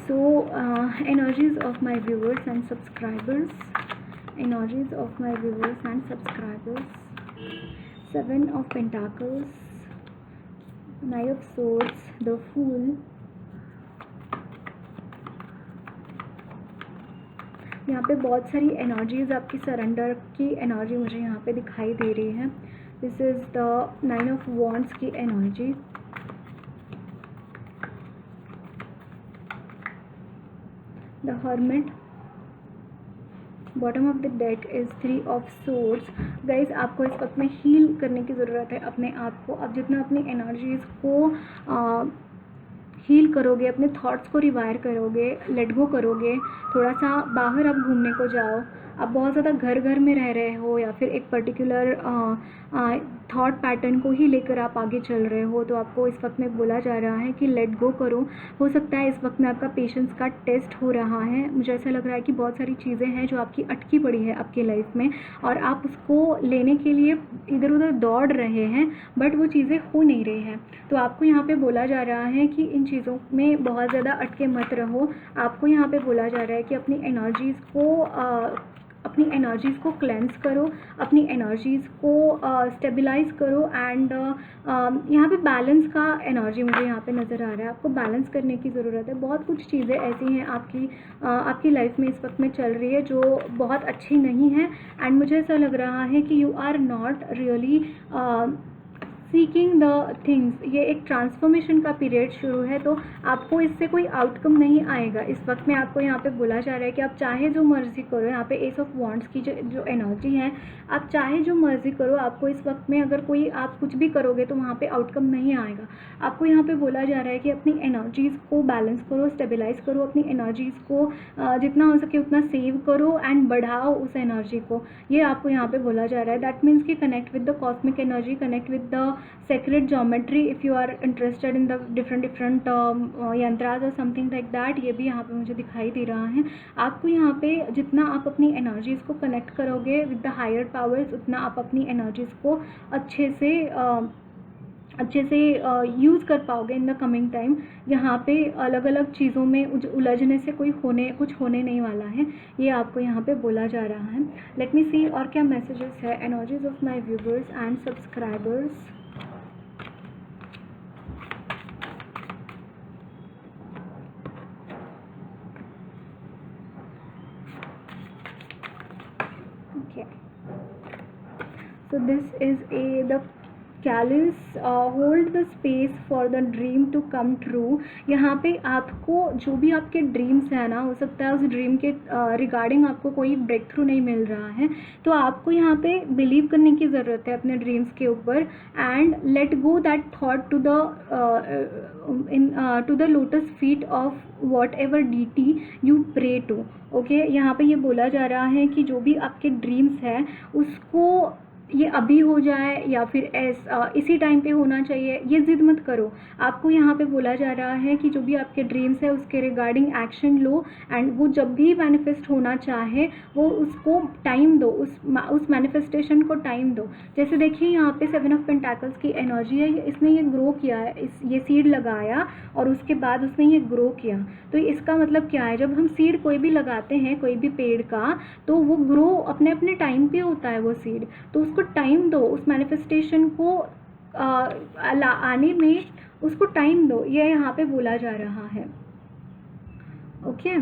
So energies of my viewers and subscribers, energies of my viewers and subscribers. 7 of Pentacles, Knight of Swords, the Fool, यहाँ पे बहुत सारी energies आपकी surrender की energy मुझे यहाँ पे दिखाई दे रही है. This is the 9 of wands की energy. The hermit. Bottom of the deck is 3 of swords. Guys आपको इस वक्त में हील करने की ज़रूरत है अपने आप को. आप जितना अपनी एनर्जीज़ को हील करोगे, अपने थॉट्स को रिवायर करोगे, लेट गो करोगे, थोड़ा सा बाहर आप घूमने को जाओ. आप बहुत ज़्यादा घर में रह रहे हो या फिर एक पर्टिकुलर थॉट पैटर्न को ही लेकर आप आगे चल रहे हो, तो आपको इस वक्त में बोला जा रहा है कि लेट गो करो. हो सकता है इस वक्त में आपका पेशेंस का टेस्ट हो रहा है. मुझे ऐसा लग रहा है कि बहुत सारी चीज़ें हैं जो आपकी अटकी पड़ी है आपकी लाइफ में और आप उसको लेने के लिए इधर उधर दौड़ रहे हैं, बट वो चीज़ें हो नहीं रही हैं. तो आपको यहाँ पे बोला जा रहा है कि इन चीज़ों में बहुत ज़्यादा अटके मत रहो. आपको यहाँ पे बोला जा रहा है कि अपनी एनर्जीज़ को क्लेंस करो, अपनी एनर्जीज़ को स्टेबलाइज करो. एंड यहाँ पे बैलेंस का एनर्जी मुझे यहाँ पे नज़र आ रहा है. आपको बैलेंस करने की ज़रूरत है. बहुत कुछ चीज़ें ऐसी हैं आपकी लाइफ में इस वक्त में चल रही है जो बहुत अच्छी नहीं है. एंड मुझे ऐसा लग रहा है कि you are not really seeking the things. ये एक ट्रांसफॉर्मेशन का पीरियड शुरू है, तो आपको इससे कोई आउटकम नहीं आएगा. इस वक्त में आपको यहाँ पे बोला जा रहा है कि आप चाहे जो मर्ज़ी करो. यहाँ पे एस ऑफ वॉन्ड्स की जो एनर्जी है, आप चाहे जो मर्ज़ी करो, आपको इस वक्त में अगर कोई आप कुछ भी करोगे तो वहाँ पे आउटकम नहीं आएगा. आपको यहाँ पे बोला जा रहा है कि अपनी एनर्जीज़ को बैलेंस करो, स्टेबलाइज करो, अपनी एनर्जीज़ को जितना हो सके उतना सेव करो एंड बढ़ाओ उस एनर्जी को. ये आपको यहाँ पे बोला जा रहा है. दैट मीन्स कि connect with the cosmic energy, connect with the sacred geometry if you are interested in the different यंत्रास और समथिंग लाइक दैट. ये भी यहाँ पे मुझे दिखाई दे रहा है. आपको यहाँ पे जितना आप अपनी एनर्जीज़ को कनेक्ट करोगे विद द हायर पावर्स, उतना आप अपनी एनर्जीज़ को अच्छे से यूज़ कर पाओगे इन द कमिंग टाइम. यहाँ पे अलग अलग चीज़ों में उलझने से कुछ होने नहीं वाला है. ये आपको यहाँ पे बोला जा रहा है. लेट मी सी और क्या मैसेजेस है. Energies of my viewers and subscribers. So this is the Chalice. Hold the space for the dream to come true. यहाँ पे आपको जो भी आपके ड्रीम्स है ना, हो सकता है उस ड्रीम के रिगार्डिंग आपको कोई ब्रेक थ्रू नहीं मिल रहा है, तो आपको यहाँ पे बिलीव करने की ज़रूरत है अपने ड्रीम्स के ऊपर. And let go that thought to the lotus feet of whatever deity you pray to. Okay, यहाँ पे ये बोला जा रहा है कि जो भी आपके ड्रीम्स है उसको ये अभी हो जाए या फिर इसी टाइम पे होना चाहिए, ये ज़िद मत करो. आपको यहाँ पे बोला जा रहा है कि जो भी आपके ड्रीम्स है उसके रिगार्डिंग एक्शन लो. एंड वो जब भी मैनिफेस्ट होना चाहे वो उसको टाइम दो, उस मैनिफेस्टेशन को टाइम दो. जैसे देखिए यहाँ पे 7 ऑफ पेंटाकल्स की एनर्जी है. इसने ये ग्रो किया है, ये सीड लगाया और उसके बाद उसने ये ग्रो किया. तो इसका मतलब क्या है, जब हम सीड कोई भी लगाते हैं कोई भी पेड़ का, तो वो ग्रो अपने अपने टाइम पे होता है वो सीड. तो उसको टाइम दो, उस मैनिफेस्टेशन को आने में उसको टाइम दो. ये यहाँ पे बोला जा रहा है. ओके.